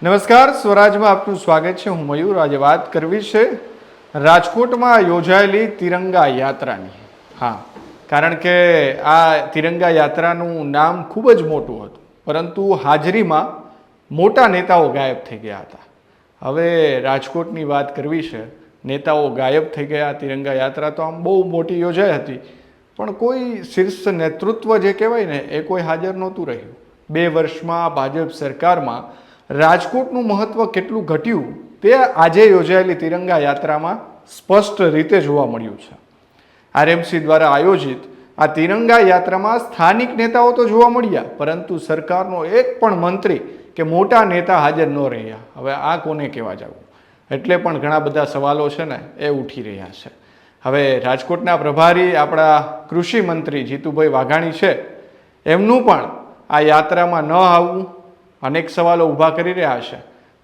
નમસ્કાર, સ્વરાજમાં આપનું સ્વાગત છે. હું મયુર. આજે વાત કરવી છે રાજકોટમાં યોજાયેલી તિરંગા યાત્રાની. હા, કારણ કે આ તિરંગા યાત્રાનું નામ ખૂબ જ મોટું હતું, પરંતુ હાજરીમાં મોટા નેતાઓ ગાયબ થઈ ગયા હતા. હવે રાજકોટની વાત કરવી છે. નેતાઓ ગાયબ થઈ ગયા. તિરંગા યાત્રા તો આમ બહુ મોટી યોજાઈ હતી, પણ કોઈ શીર્ષ નેતૃત્વ જે કહેવાય ને એ કોઈ હાજર નહોતું રહ્યું. 2 વર્ષમાં ભાજપ સરકારમાં રાજકોટનું મહત્વ કેટલું ઘટ્યું તે આજે યોજાયેલી તિરંગા યાત્રામાં સ્પષ્ટ રીતે જોવા મળ્યું છે. આરએમસી દ્વારા આયોજિત આ તિરંગા યાત્રામાં સ્થાનિક નેતાઓ તો જોવા મળ્યા, પરંતુ સરકારનો એક પણ મંત્રી કે મોટા નેતા હાજર ન રહ્યા. હવે આ કોને કહેવા જવું, એટલે પણ ઘણા બધા સવાલો છે ને એ ઉઠી રહ્યા છે. હવે રાજકોટના પ્રભારી આપણા કૃષિ મંત્રી જીતુભાઈ વાઘાણી છે, એમનું પણ આ યાત્રામાં ન આવવું અનેક સવાલો ઊભા કરી રહ્યા છે.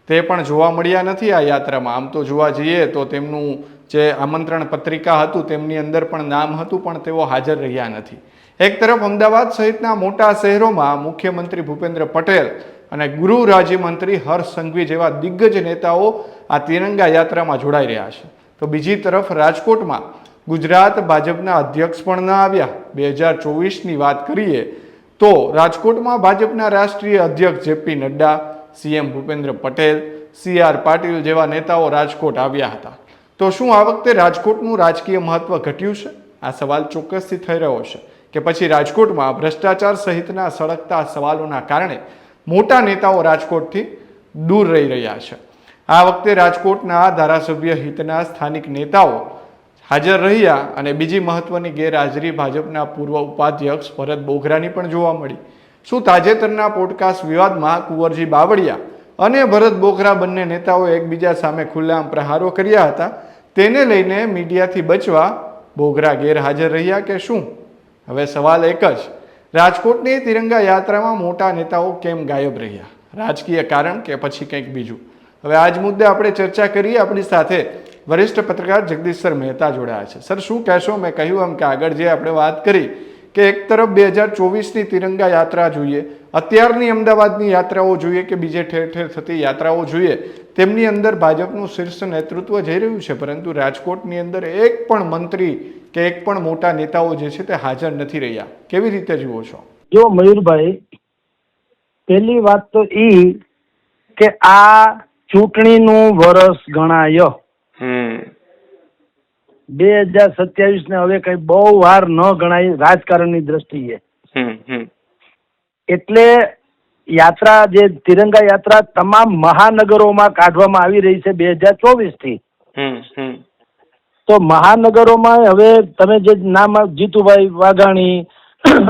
તે પણ જોવા મળ્યા નથી આ યાત્રામાં. આમ તો જોવા જઈએ તો તેમનું જે આમંત્રણ પત્રિકા હતું તેમની અંદર પણ નામ હતું, પણ તેઓ હાજર રહ્યા નથી. એક તરફ અમદાવાદ સહિતના મોટા શહેરોમાં મુખ્યમંત્રી ભૂપેન્દ્ર પટેલ અને ગૃહ રાજ્યમંત્રી હર્ષ સંઘવી જેવા દિગ્ગજ નેતાઓ આ તિરંગા યાત્રામાં જોડાઈ રહ્યા છે, તો બીજી તરફ રાજકોટમાં ગુજરાત ભાજપના અધ્યક્ષ પણ ન આવ્યા. 2024ની વાત કરીએ તો રાજકોટમાં ભાજપના રાષ્ટ્રીય અધ્યક્ષ JP Nadda, CM Bhupendra Patel, CR Patil જેવા નેતાઓ રાજકોટ આવ્યા હતા. તો શું આ વખતે રાજકોટનું રાજકીય મહત્વ ઘટ્યું છે? આ સવાલ ચોક્કસથી થઈ રહ્યો છે કે પછી રાજકોટમાં ભ્રષ્ટાચાર સહિતના સળગતા સવાલોના કારણે મોટા નેતાઓ રાજકોટથી દૂર રહી રહ્યા છે. આ વખતે રાજકોટના ધારાસભ્ય હિતના સ્થાનિક નેતાઓ હાજર રહ્યા અને બીજી મહત્વની ગેરહાજરી ભાજપના પૂર્વ ઉપાધ્યક્ષ ભરત બોઘરાની પણ જોવા મળી. શું તાજેતરના પોડકાસ્ટ વિવાદમાં કુંવરજી બાવળિયા અને ભરત બોઘરા બંને નેતાઓએ એકબીજા સામે ખુલ્લેઆમ પ્રહારો કર્યા હતા, તેને લઈને મીડિયાથી બચવા બોઘરા ગેરહાજર રહ્યા કે શું? હવે સવાલ એક જ, રાજકોટની તિરંગા યાત્રામાં મોટા નેતાઓ કેમ ગાયબ રહ્યા? રાજકીય કારણ કે પછી કંઈક બીજું? હવે આજ મુદ્દે આપણે ચર્ચા કરીએ. આપણી સાથે વરિષ્ઠ પત્રકાર જગદીશ સર મહેતા જોડાયા છે. સર, શું કહેશો? મેં કહ્યું એમ કે આગળ જે આપણે વાત કરી કે એક તરફ 2024ની તિરંગા યાત્રા જોઈએ, અત્યારની અમદાવાદની યાત્રાઓ જોઈએ કે બીજે ઠેર ઠેર થતી યાત્રાઓ જોઈએ, તેમની અંદર ભાજપનું શીર્ષ નેતૃત્વ જઈ રહ્યું છે, પરંતુ રાજકોટની અંદર એક પણ મંત્રી કે એક પણ મોટા નેતાઓ જે છે તે હાજર નથી રહ્યા. કેવી રીતે જુઓ છો? જો મયુરભાઈ, પહેલી વાત તો એ કે આ ચૂંટણીનું વર્ષ ગણાય. 2027 ને હવે કઈ બહુ વાર ન ગણાય રાજકારણની દ્રષ્ટિએ. એટલે યાત્રા, જે તિરંગા યાત્રા તમામ મહાનગરોમાં કાઢવામાં આવી રહી છે 2024 થી. તો મહાનગરોમાં હવે તમે જે નામ જીતુભાઈ વાઘાણી,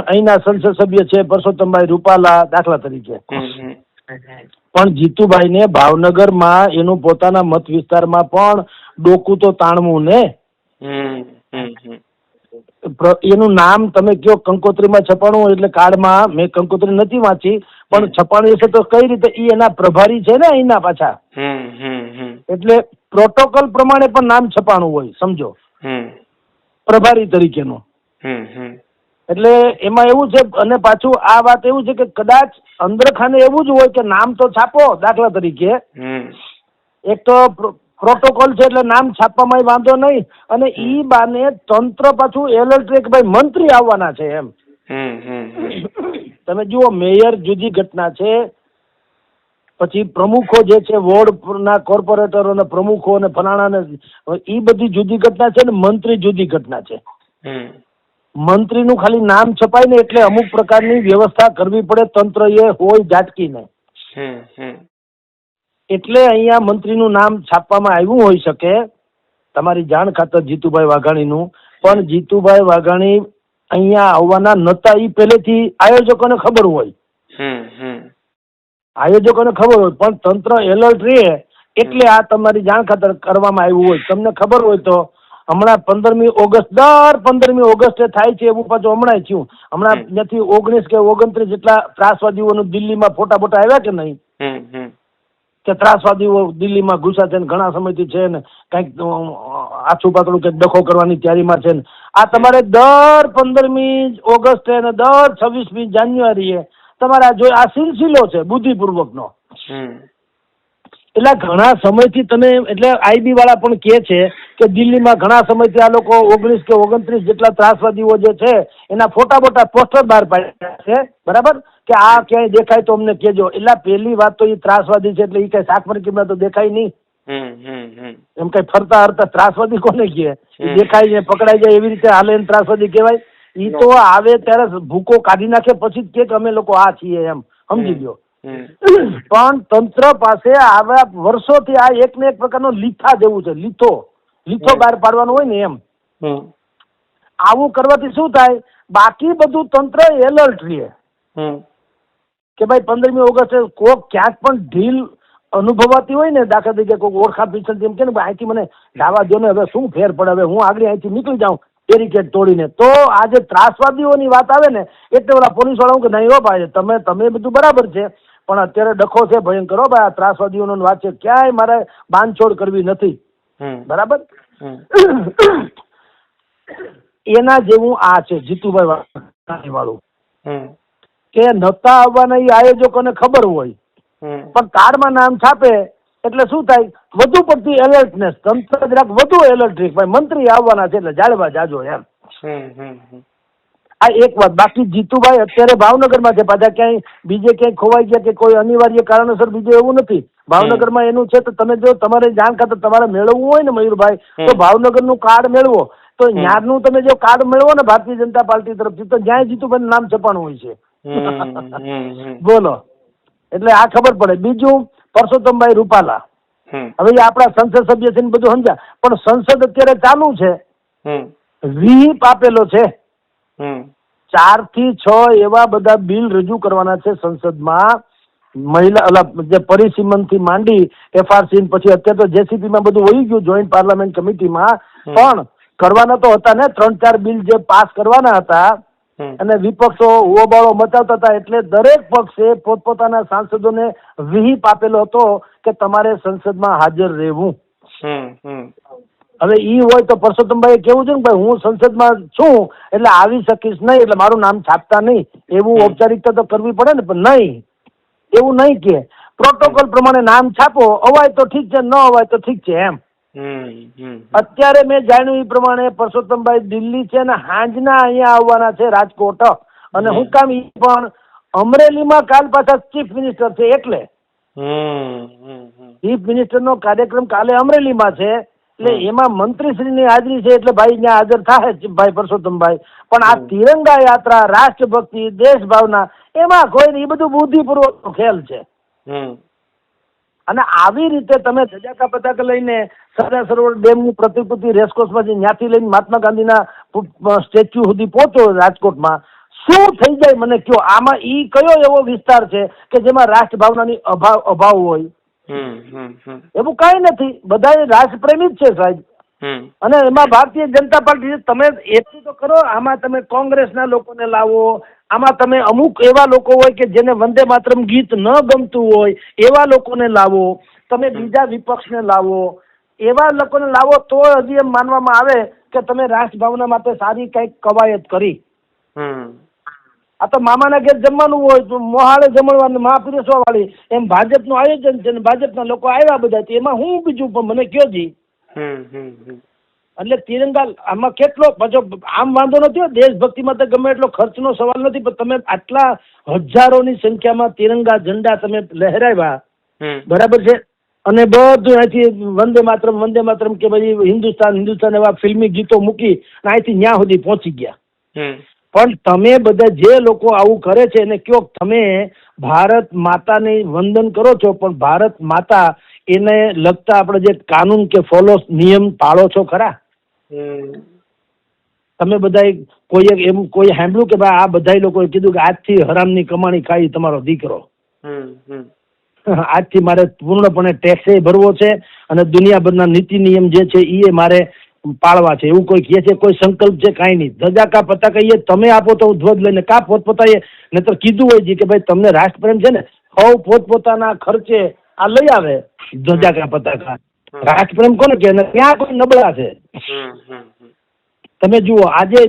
અહીંના સંસદ સભ્ય છે પરસોત્તમભાઈ રૂપાલા દાખલા તરીકે, પણ જીતુભાઈને ભાવનગરમાં એનું પોતાના મત વિસ્તારમાં પણ ડોકું તો તાણવું ને. એનું નામ તમે કયો કંકોત્રીમાં છપાણું, એટલે કાર્ડમાં મેં કંકોત્રી નથી વાંચી, પણ છપાણું હશે તો કઈ રીતે? એ એના પ્રભારી છે ને અહીંના પાછા, એટલે પ્રોટોકોલ પ્રમાણે પણ નામ છપાણું હોય, સમજો, પ્રભારી તરીકેનું. એટલે એમાં એવું છે. અને પાછું આ વાત એવું છે કે કદાચ અંદરખાને એવું જ હોય કે નામ તો છાપો, દાખલા તરીકે એક તો પ્રોટોકોલ છે એટલે નામ છાપવામાં વાંધો નહીં, અને ઈ બાને તંત્ર પાછું એલર્ટ કે ભાઈ મંત્રી આવવાના છે એમ. તમે જુઓ, મેયર જુદી ઘટના છે, પછી પ્રમુખો જે છે વોર્ડના કોર્પોરેટરો ને પ્રમુખો અને ફલાણા ને ઈ બધી જુદી ઘટના છે, ને મંત્રી જુદી ઘટના છે. મંત્રીનું ખાલી નામ છપાય ને એટલે અમુક પ્રકારની વ્યવસ્થા કરવી પડે તંત્ર એ હોય ઝાટકીને. એટલે અહીંયા મંત્રીનું નામ છાપવામાં આવ્યું હોઈ શકે, તમારી જાણ ખાતર જીતુભાઈ વાઘાણીનું. પણ જીતુભાઈ વાઘાણી અહીંયા આવવાના નતા, એ પહેલેથી આયોજકોને ખબર હોય. આયોજકોને ખબર હોય, પણ તંત્ર એલર્ટ રહે એટલે આ તમારી જાણ ખાતર કરવામાં આવ્યું હોય. તમને ખબર હોય તો હમણાં 15મી ઓગસ્ટ, દર 15મી ઓગસ્ટે થાય છે એવું પાછું હમણાં થયું. હમણાં ત્યાંથી 19 કે 29 જેટલા ત્રાસવાદીઓનું દિલ્હીમાં ફોટા આવ્યા કે નહીં, કે ત્રાસવાદીઓ દિલ્હીમાં ઘૂસા છે ને ઘણા સમયથી છે ને કંઈક આછું પાતળું કંઈક ડખો કરવાની તૈયારીમાં છે ને. આ તમારે દર 15મી ઓગસ્ટે અને દર 26મી જાન્યુઆરીએ તમારે આ સિલસિલો છે બુદ્ધિપૂર્વકનો. એટલે ઘણા સમયથી તમે એટલે આઈબી વાળા પણ કહે છે કે દિલ્હીમાં ઘણા સમયથી આ લોકો 19 કે 29 જેટલા ત્રાસવાદીઓ જે છે એના ફોટા બોટા પોસ્ટર બહાર પાડ્યા છે, બરાબર, કે આ ક્યાંય દેખાય તો અમને કહેજો. એટલે પહેલી વાત તો એ ત્રાસવાદી છે એટલે એ કઈ શાકમરકીમાં તો દેખાય નહીં. એમ કઈ ફરતા હરતા ત્રાસવાદી કોને કહે? દેખાય છે પકડાઈ જાય એવી રીતે હાલે એને ત્રાસવાદી કહેવાય? એ તો આવે ત્યારે ભૂકો કાઢી નાખે પછી જ કે અમે લોકો આ છીએ એમ, સમજી લ્યો. પણ તંત્ર પાસે આવા વર્ષોથી આ એક ને એક પ્રકારનો લીથા જેવું છે, લીથો બહાર પાડવાનો હોય ને એમ. આવું કરવાથી શું થાય? બાકી બધું તંત્ર એલર્ટ રહે કે ભાઈ 15મી ઓગસ્ટે કોક ક્યાંક પણ ઢીલ અનુભવાતી હોય ને, દાખલા તરીકે કોઈ ઓળખા પીછળ એમ કે ને અહીંથી મને જવા દો ને, હવે શું ફેર પડે, હવે હું આગળ અહીંથી નીકળી જાઉં બેરિકેડ તોડીને, તો આ જે ત્રાસવાદીઓની વાત આવે ને એટલે ઓલા પોલીસ વાળા કે નહીં હો ભાઈ તમે બધું બરાબર છે પણ અત્યારે ડખો છે ભયંકર હો ભાઈ, આ ત્રાસવાદીઓનો વાત છે, ક્યાંય મારે બાંધછોડ કરવી નથી, બરાબર. એના જેવું આ છે જીતુભાઈ વાળું કે નતા આવવાના એ આયોજકોને ખબર હોય પણ કાર્ડમાં નામ છાપે એટલે શું થાય? વધુ પડતી એલર્ટનેસ, તંત્ર જરાક વધુ એલર્ટ રહે, ભાઈ મંત્રી આવવાના છે એટલે જાળવા જાજો એમ. આ એક વાત. બાકી જીતુભાઈ અત્યારે ભાવનગરમાં છે, પાછા ક્યાંય બીજે ક્યાંય ખોવાઈ ગયા કે કોઈ અનિવાર્ય કારણોસર બીજું એવું નથી. ભાવનગરમાં એનું છે તો તમે જો તમારે જાણ ખાતર તમારે મેળવવું હોય ને મયુરભાઈ, તો ભાવનગરનું કાર્ડ મેળવો તો ન્યારનું તમે જો કાર્ડ મેળવો ને ભારતીય જનતા પાર્ટી તરફથી તો જ્યાં જીતુભાઈ નામ છપાણું હોય છે. બોલો, એટલે આ ખબર પડે. બીજું પરસોત્તમભાઈ રૂપાલા, હવે આપણા સંસદ સભ્ય છે ને બધું સમજ્યા, પણ સંસદ અત્યારે ચાલુ છે, વ્હીપ આપેલો છે, 4 થી 6 એવા બધા બિલ રજૂ કરવાના છે સંસદમાં. મહિલા જે પરિસીમન થી માંડી FRC પછી અત્યારે તો JCP માં બધું વહી ગયું, જોઈન્ટ પાર્લામેન્ટ કમિટીમાં, પણ કરવાના તો હતા ને 3-4 બિલ જે પાસ કરવાના હતા અને વિપક્ષો હોબાળો મચાવતા હતા એટલે દરેક પક્ષે પોતપોતાના સાંસદોને વ્હીપ આપેલો હતો કે તમારે સંસદમાં હાજર રહેવું. હવે ઈ હોય તો પરસોત્તમભાઈ કેવું છે ને ભાઈ હું સંસદમાં છું એટલે આવી શકીશ નહીં, એટલે મારું નામ છાપતા નહીં, એવું ઔપચારિકતા તો કરવી પડે ને, પણ નહીં, એવું નહીં કે પ્રોટોકોલ પ્રમાણે નામ છાપો, અવાય તો ઠીક છે, ન અવાય તો ઠીક છે એમ. અત્યારે મેં જાણ્યું એ પ્રમાણે પરસોત્તમભાઈ દિલ્હી છે ને હાંજના અહીંયા આવવાના છે રાજકોટ, અને હું કામ ઈ પણ અમરેલીમાં કાલ પાછા ચીફ મિનિસ્ટર છે એટલે ચીફ મિનિસ્ટર નો કાર્યક્રમ કાલે અમરેલીમાં છે એટલે એમાં મંત્રીશ્રીની હાજરી છે એટલે ભાઈ ત્યાં હાજર થાય ભાઈ પરસોત્તમભાઈ. પણ આ તિરંગા યાત્રા, રાષ્ટ્રભક્તિ, દેશ ભાવના એમાં કોઈ એ બધું બુદ્ધિપૂર્વક ખેલ છે. અને આવી રીતે તમે ધજાકા પતાકા લઈને સરદાર સરોવર ડેમની પ્રતિકૃતિ રેસકોર્સમાંથી ત્યાંથી લઈને મહાત્મા ગાંધીના સ્ટેચ્યુ સુધી પહોંચો રાજકોટમાં, શું થઈ જાય મને કયો? આમાં ઈ કયો એવો વિસ્તાર છે કે જેમાં રાષ્ટ્રભાવનાની અભાવ હોય? એવું કઈ નથી, બધા રાષ્ટ્રપ્રેમી જ છે સાહેબ. અને એમાં ભારતીય જનતા પાર્ટી, તમે એટલું તો કરો, આમાં તમે કોંગ્રેસના લોકોને લાવો, આમાં તમે અમુક એવા લોકો હોય કે જેને વંદે માતરમ ગીત ન ગમતું હોય એવા લોકોને લાવો, તમે બીજા વિપક્ષને લાવો, એવા લોકોને લાવો તો હજી એમ માનવામાં આવે કે તમે રાષ્ટ્રભાવના માટે સારી કઈક કવાયત કરી. આ તો મામાના ઘેર જમવાનું હોય તો મોહાળે જમણવાનું, મહાપીરસવા વાળી, એમ ભાજપનું આયોજન છે ને ભાજપના લોકો આવ્યા બધા, એમાં હું બીજું પણ મને કયો જી. એટલે તિરંગા આમાં કેટલો પાછો આમ વાંધો નથી, દેશભક્તિમાં તો ગમે એટલો ખર્ચનો સવાલ નથી, પણ તમે આટલા હજારોની સંખ્યામાં તિરંગા ઝંડા તમે લહેરાવ્યા, બરાબર છે, અને બધું અહીંથી વંદે માતરમ કે ભાઈ હિન્દુસ્તાન એવા ફિલ્મી ગીતો મૂકી અહીંથી ન્યા સુધી પહોંચી ગયા. પણ તમે બધા જે લોકો આવું કરે છે એને કયો તમે ભારત માતાને વંદન કરો છો, પણ ભારત માતા એને લગતા આપણે જે કાનૂન કે ફોલો નિયમ પાળો છો ખરા? તમે બધા કોઈ એમ કોઈ સાંભળ્યું કે ભાઈ આ બધા લોકોએ કીધું કે આજથી હરામની કમાણી ખાઈ તમારો દીકરો, આજથી મારે પૂર્ણપણે ટેક્સ ભરવો છે અને દુનિયાભરના નીતિ નિયમ જે છે એ મારે પાળવા છે, એવું કોઈ કહે છે? કોઈ સંકલ્પ છે? કાંઈ નહીં. ધજાકા પતાકા એ તમે આપો તો ધ્વજ લઈને કા પોતપોતાએ નહીતર કીધું હોય છે કે ભાઈ તમને રાષ્ટ્રપ્રેમ છે ને હવ પોતપોતાના ખર્ચે આ લઈ આવે ધજાકા પતાકા. રાષ્ટ્રપ્રેમ કોને કે ત્યાં કોઈ નબળા છે. તમે જુઓ આજે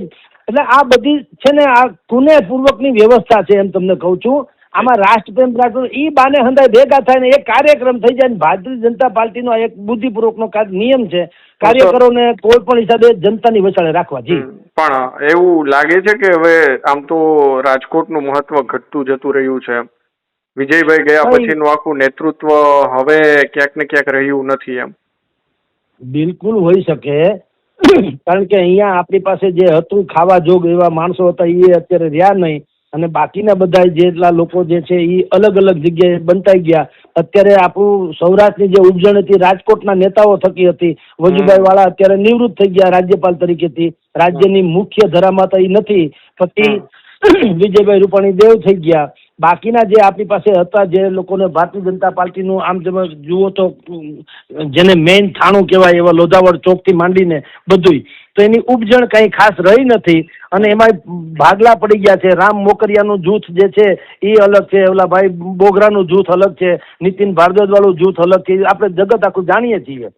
એટલે આ બધી છે ને આ કુનેહપૂર્વકની વ્યવસ્થા છે એમ તમને કહું છું. આમાં રાષ્ટ્રપ્રેમ રાખવું ઈ બાને હંધાય ભેગા થાય ને એક કાર્યક્રમ થઈ જાય ને ભારતીય જનતા પાર્ટીનો એક બુદ્ધિપૂર્વકનો નિયમ છે કાર્યકરોને કોઈ પણ હિસાબે જનતાની વસાળે રાખવા. જી પણ એવું લાગે છે કે હવે આમ તો રાજકોટનું મહત્વ ઘટતું જતું રહ્યું છે. વિજયભાઈ ગયા પછીનું આખું નેતૃત્વ હવે ક્યાંક ને ક્યાંક રહ્યું નથી એમ. બિલકુલ હોઈ શકે કારણ કે અહીંયા આપણી પાસે જે હતું ખાવા જોગ એવા માણસો હતા એ અત્યારે રહ્યા નહીં અને બાકીના બધા જેટલા લોકો જે છે એ અલગ અલગ જગ્યાએ બંધાઈ ગયા. અત્યારે આપણું સૌરાષ્ટ્રની જે ઉપજણ હતી રાજકોટના નેતાઓ થકી હતી. વજુભાઈ વાળા અત્યારે નિવૃત્ત થઈ ગયા રાજ્યપાલ તરીકેથી. રાજ્યની મુખ્ય ધરામાં તો એ નથી. પછી વિજયભાઈ રૂપાણી દેવ થઈ ગયા. બાકીના જે આપણી પાસે હતા જે લોકોને ભારતીય જનતા પાર્ટીનું આમ તમે જુઓ તો જેને મેઇન થાણું કહેવાય એવા લોધાવડ ચોકથી માંડીને બધુંય તો એની ઉપજણ કંઈ ખાસ રહી નથી અને એમાં ભાગલા પડી ગયા છે. રામ મોકરિયાનું જૂથ જે છે એ અલગ છે, ઓલા ભાઈ બોગરાનું જૂથ અલગ છે, નીતિન ભારદ્વાજ વાળું જૂથ અલગ છે. આપણે જગત આખું જાણીએ છીએ.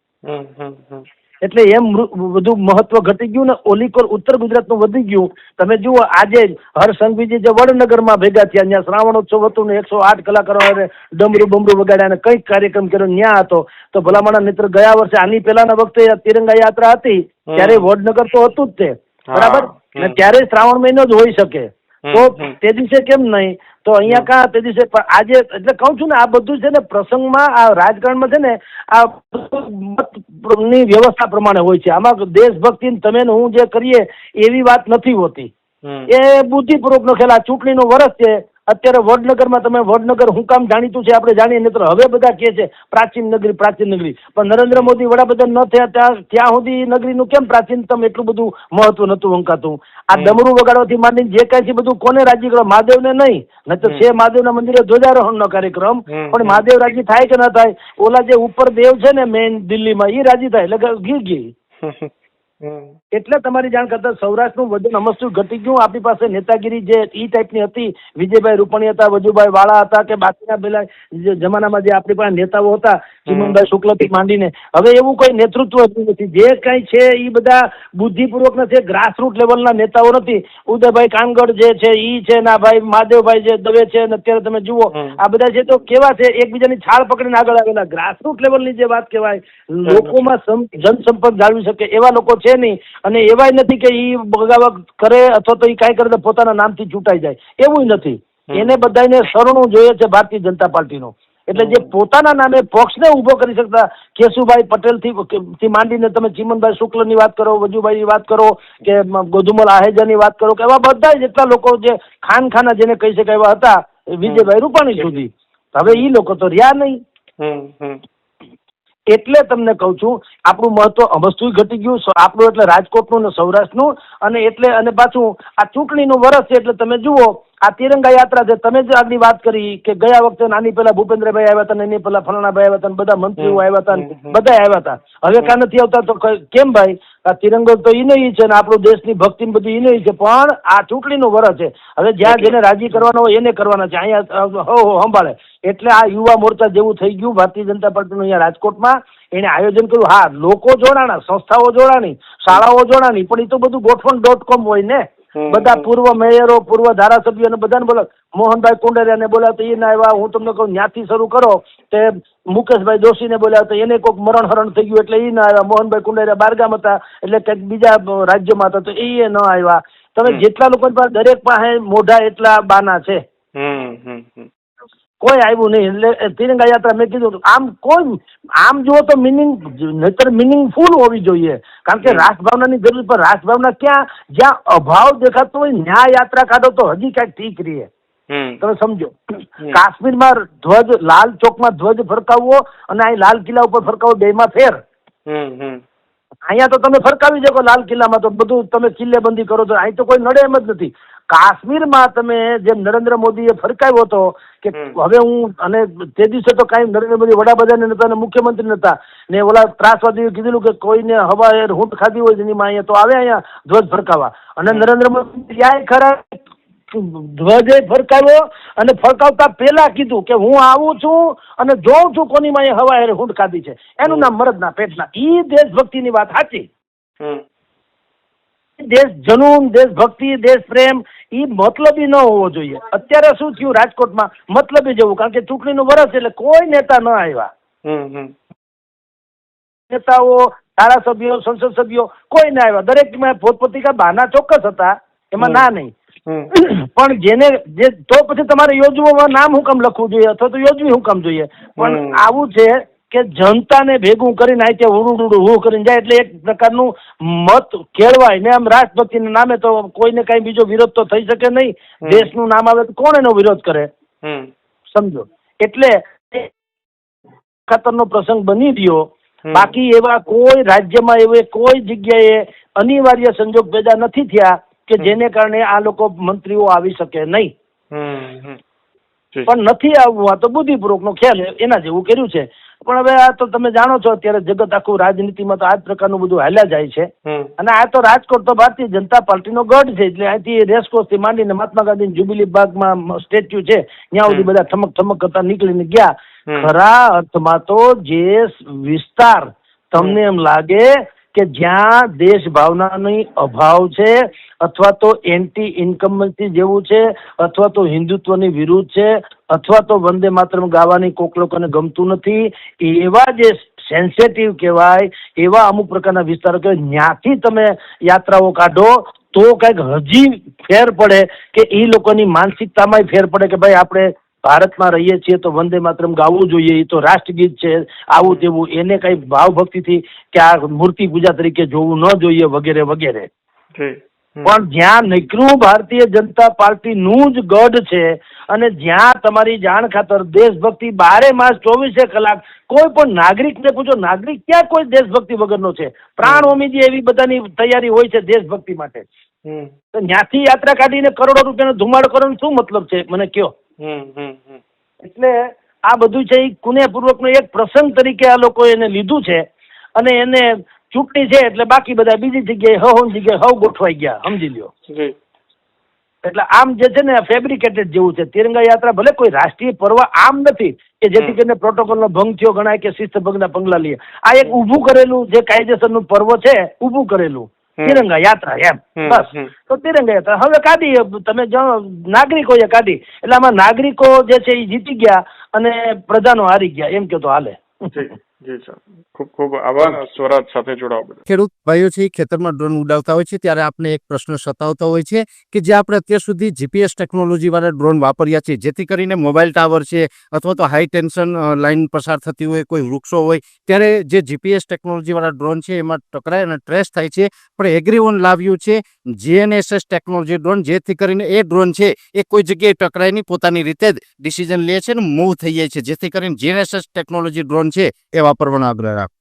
એટલે એમ બધું મહત્વ ઘટી ગયું ને ઓલીકોર ઉત્તર ગુજરાતનું વધી ગયું. તમે જુઓ આજે હરસંઘવીજી જે વડનગરમાં ભેગા થયા ત્યાં શ્રાવણોત્સવ હતું ને 108 કલાકારો ડમરું બમરું વગાડ્યા અને કંઈક કાર્યક્રમ કર્યો ન્યા હતો. તો ભલામણા મિત્ર ગયા વર્ષે આની પહેલાના વખતે તિરંગા યાત્રા હતી ત્યારે વડનગર તો હતું જ તે બરાબર ને ત્યારે શ્રાવણ મહિનો જ હોઈ શકે તો તે દિવસે કેમ નહીં તો અહીંયા કાં તે દિવસે પણ આજે એટલે કહું છું ને આ બધું છે ને પ્રસંગમાં આ રાજકારણમાં છે ને આ ની વ્યવસ્થા પ્રમાણે હોય છે. આમાં દેશભક્તિ તમે હું જે કરીએ એવી વાત નથી હોતી. એ બુદ્ધિપૂર્વકનો ખેલ. આ ચૂંટણીનો વર્ષ છે. અત્યારે વડનગરમાં તમે વડનગર હું કામ જાણીતું છે આપણે જાણીએ નહીં તો હવે બધા કહે છે પ્રાચીન નગરી પણ નરેન્દ્ર મોદી વડાપ્રધાન ન થયા ત્યાં સુધી નગરીનું કેમ પ્રાચીનતમ એટલું બધું મહત્વ નતું વંકાતું. આ ડમરું વગાડવાથી માંડીને જે કાંઈ છે બધું કોને રાજી કરો? મહાદેવને નહીં તો છે મહાદેવના મંદિરે ધ્વજારોહણનો કાર્યક્રમ પણ મહાદેવ રાજી થાય કે ના થાય? ઓલા જે ઉપર દેવ છે ને મેઇન દિલ્હીમાં એ રાજી થાય એટલે ગઈ. એટલે તમારી જાણ કરતા સૌરાષ્ટ્રનું વજન અમસ્તું ઘટી ગયું. આપણી પાસે નેતાગીરી જે ઈ ટાઈપની હતી વિજયભાઈ રૂપાણી હતા, વજુભાઈ વાળા હતા કે બાકીના પેલા જમાનામાં જે આપણી પાસે નેતાઓ હતા ચિમનભાઈ શુક્લથી માંડીને હવે એવું કોઈ નેતૃત્વ નથી. જે કાંઈ છે એ બધા બુદ્ધિપૂર્વકના છે, ગ્રાસરૂટ લેવલના નેતાઓ નથી. ઉદયભાઈ કાનગડ જે છે ઈ છે ના ભાઈ મહાદેવભાઈ જે દવે છે ને અત્યારે તમે જુઓ આ બધા છે તો કેવા છે એકબીજાની છાળ પકડીને આગળ આવેલા. ગ્રાસરૂટ લેવલની જે વાત કહેવાય લોકોમાં જનસંપર્ક જાળવી શકે એવા લોકો છે નહીં અને એવાય નથી કે ઈ બગાવત કરે અથવા તો ઈ કાંઈ કરે તો પોતાના નામથી ચૂંટાઈ જાય એવું નથી. એને બધાને શરણું જોઈએ છે ભારતીય જનતા પાર્ટીનો. એટલે જે પોતાના નામે પક્ષને ઉભો કરી શકતા કેશુભાઈ પટેલથી માંડીને તમે ચિમનભાઈ શુક્લની વાત કરો, વજુભાઈની વાત કરો કે ગોધુમલ આહેજાની વાત કરો કે એવા બધા જેટલા લોકો જે ખાના જેને કહી શકાય એવા હતા વિજયભાઈ રૂપાણી સુધી હવે ઈ લોકો તો રહ્યા નહીં. એટલે તમને કહું છું આપણું મહત્વ અમસ્તું ઘટી ગયું. આપણું એટલે રાજકોટનું ને સૌરાષ્ટ્રનું અને એટલે અને પાછું આ ચૂંટણીનું વર્ષ છે એટલે તમે જુઓ આ તિરંગા યાત્રા છે. તમે જ આગળ વાત કરી કે ગયા વખતે નાની પહેલા ભૂપેન્દ્રભાઈ આવ્યા હતા, એની પહેલા ફલાણાભાઈ આવ્યા હતા, બધા મંત્રીઓ આવ્યા હતા, બધા આવ્યા હતા. હવે કાં નથી આવતા તો કેમ ભાઈ? આ તિરંગો તો ઈ નહીં છે ને આપણું દેશની ભક્તિ બધું ઈ નહીં છે પણ આ ચૂંટણીનું વર્ષ છે. હવે જ્યાં જેને રાજી કરવાનો હોય એને કરવાના છે. અહીંયા સંભાળે એટલે આ યુવા મોરચા જેવું થઈ ગયું ભારતીય જનતા પાર્ટીનું અહીંયા રાજકોટમાં. એને આયોજન કર્યું. હા લોકો જોડાણા, સંસ્થાઓ જોડાણી, શાળાઓ જોડાણી પણ એ તો બધું ગોઠવણ.com હોય ને. બધા પૂર્વ મેયરો, પૂર્વ ધારાસભ્યોને બધાને બોલાવ. મોહનભાઈ કુંડારિયાને બોલાવતો એ ના આવ્યા. હું તમને કહું ત્યાંથી શરૂ કરો તે મુકેશભાઈ જોશીને બોલાવતો એને કોઈક મરણ હરણ થઈ ગયું એટલે એ ના આવ્યા. મોહનભાઈ કુંડારિયા બારગામ હતા એટલે કંઈક બીજા રાજ્યમાં હતા તો એ ન આવ્યા. તમે જેટલા લોકો દરેક પાસે મોઢા એટલા બાના છે કોઈ આવ્યું નહીં. એટલે તિરંગા યાત્રા મેં કીધું આમ જુઓ તો નહીતર મિનિંગફુલ હોવી જોઈએ કારણ કે રાષ્ટ્રભાવનાની જરૂર પર રાષ્ટ્રભાવના ક્યાં જ્યાં અભાવ દેખાતો હોય ન્યાય યાત્રા કાઢો તો હજી ક્યાંક ઠીક રહીએ. તમે સમજો કાશ્મીરમાં ધ્વજ લાલ ચોકમાં ધ્વજ ફરકાવવો અને અહીં લાલ કિલ્લા ઉપર ફરકાવો બેમાં ફેર. અહીંયા તો તમે ફરકાવી શકો લાલ કિલ્લામાં તો બધું તમે કિલ્લેબંધી કરો તો અહીં તો કોઈ નડે એમ જ નથી. કાશ્મીરમાં તમે જેમ નરેન્દ્ર મોદીએ ફરકાવ્યો હતો કે હવે હું અને તે દિવસે તો કાંઈ નરેન્દ્ર મોદી વડાપ્રધાન નતા અને મુખ્યમંત્રી નતા ને ઓલા ત્રાસવાદીઓ કીધેલું કે કોઈને હવા હૂંટ ખાધી હોય જેની માં અહીંયા તો આવે અહીંયા ધ્વજ ફરકાવવા અને નરેન્દ્ર મોદી ત્યાં ખરા ધ્વજ ફરકાવ્યો અને ફરકાવતા પહેલા કીધું કે હું આવું છું અને જોઉં છું કોની માં હવા હૂંટ ખાધી છે એનું નામ મરદના પેટના. ઈ દેશભક્તિની વાત સાચી. દેશ જનૂન, દેશભક્તિ, દેશ પ્રેમ એ મતલબી ન હોવો જોઈએ. અત્યારે શું થયું રાજકોટમાં મતલબી જેવું, કારણ કે ચૂંટણીનું વર્ષ એટલે કોઈ નેતા ન આવ્યા. નેતાઓ, ધારાસભ્યો, સંસદ સભ્યો કોઈ ના આવ્યા. દરેકમાં પોતપોતી બહાના ચોક્કસ હતા, એમાં ના નહીં. પણ જે તો પછી તમારે યોજવામાં નામ હું કામ લખવું જોઈએ અથવા તો યોજવી હું કામ જોઈએ. પણ આવું છે કે જનતાને ભેગું કરીને આ ત્યાં ઉડું હું કરીને જાય એટલે એક પ્રકારનું મત કેળવાય ને. આમ રાષ્ટ્રપતિના નામે તો કોઈને કઈ બીજો વિરોધ તો થઈ શકે નહીં. દેશનું નામ આવે તો કોણ એનો વિરોધ કરે? સમજો. એટલે ખાતરનો પ્રસંગ બની રહ્યો. બાકી એવા કોઈ રાજ્યમાં એવી કોઈ જગ્યાએ અનિવાર્ય સંજોગ પેદા નથી થયા કે જેને કારણે આ લોકો મંત્રીઓ આવી શકે નહીં. પણ નથી આવવું આ તો બુદ્ધિપૂર્વકનો ખ્યાલ એના જેવું કર્યું છે. પણ હવે આ તો તમે જાણો છો અત્યારે જગત આખું રાજનીતિમાં તો આ જ પ્રકારનું બધું હાલ્યા જાય છે. અને આ તો રાજકોટ તો ભારતીય જનતા પાર્ટીનો ગઢ છે. એટલે અહીંથી રેસકોર્સથી માંડીને મહાત્મા ગાંધી જ્યુબિલી બાગમાં સ્ટેચ્યુ છે ત્યાં સુધી બધા ઠમક કરતા નીકળીને ગયા. ખરા અર્થમાં તો જે વિસ્તાર તમને એમ લાગે કે જ્યાં દેશ ભાવનાની અભાવ છે અથવા તો એન્ટી ઇન્કમ્બન્સી જેવું છે અથવા તો હિન્દુત્વની વિરુદ્ધ છે અથવા તો વંદે માતરમ ગાવાની કોક લોકોને ગમતું નથી, એવા જે સેન્સિટિવ કહેવાય એવા અમુક પ્રકારના વિસ્તારો કહેવાય, ત્યાંથી તમે યાત્રાઓ કાઢો તો કંઈક હજી ફેર પડે કે એ લોકોની માનસિકતામાંય ફેર પડે કે ભાઈ આપણે ભારતમાં રહીએ છીએ તો વંદે માતરમ ગાવું જોઈએ, એ તો રાષ્ટ્રગીત છે, આવું તેવું, એને કઈ ભાવભક્તિથી કે આ મૂર્તિ પૂજા તરીકે જોવું ન જોઈએ વગેરે વગેરે. પણ જ્યાં નીકળું ભારતીય જનતા પાર્ટીનું જ ગઢ છે અને જ્યાં તમારી જાણ ખાતર દેશભક્તિ 12 માસ 24 કલાક કોઈ પણ નાગરિકને પૂછો, નાગરિક ક્યાં કોઈ દેશભક્તિ વગરનો છે? પ્રાણ હોમી એવી બધાની તૈયારી હોય છે દેશભક્તિ માટે. તો ત્યાંથી યાત્રા કાઢીને કરોડો રૂપિયાનો ધુમાડો કરવાનો શું મતલબ છે મને કયો? એટલે આ બધું છે એ કુનેપૂર્વકનો એક પ્રસંગ તરીકે આ લોકો એને લીધું છે અને એને ચૂંટણી છે એટલે બાકી બધા બીજી જગ્યાએ હવ ગોઠવાઈ ગયા, સમજી લ્યો. એટલે આમ જે છે ને ફેબ્રિકેટેડ જેવું છે. તિરંગા યાત્રા ભલે કોઈ રાષ્ટ્રીય પર્વ આમ નથી કે જેથી કરીને પ્રોટોકોલનો ભંગ થયો ગણાય કે શિસ્ત ભંગના પગલા લઈએ. આ એક ઊભું કરેલું જે કાયદેસરનું પર્વ છે, ઊભું કરેલું તિરંગા યાત્રા એમ બસ. તો તિરંગા યાત્રા હવે કાઢી, તમે નાગરિકોએ કાઢી એટલે આમાં નાગરિકો જે છે એ જીતી ગયા અને પ્રજાનો હારી ગયા એમ કે તો હાલે. જી સર, ખૂબ ખૂબ આભાર સ્વરાજ સાથે જોડાવા બદલ. ખેડૂત ભાઈઓ છે ખેતરમાં ડ્રોન ઉડાવતા હોય છે ત્યારે આપણે એક પ્રશ્ન સતાવતો હોય છે કે જે આપણે અત્યાર સુધી જીપીએસ ટેકનોલોજી વાળા ડ્રોન વાપર્યા છે જેથી કરીને મોબાઈલ ટાવર છે અથવા તો હાઈ ટેન્શન લાઈન પસાર થતી હોય, કોઈ વૃક્ષો હોય, ત્યારે જે જીપીએસ ટેકનોલોજી વાળા ડ્રોન છે એમાં ટકરાય અને ટ્રેસ થાય છે. પણ એગ્રીવન લાવ્યું છે GNSS ટેકનોલોજી ડ્રોન, જેથી કરીને એ ડ્રોન છે એ કોઈ જગ્યાએ ટકરાય નહીં, પોતાની રીતે જ ડિસિઝન લે છે ને મૂવ થઈ જાય છે, જેથી કરીને GNSS ટેકનોલોજી ડ્રોન છે એ વાપરવાનો આગ્રહ રાખો.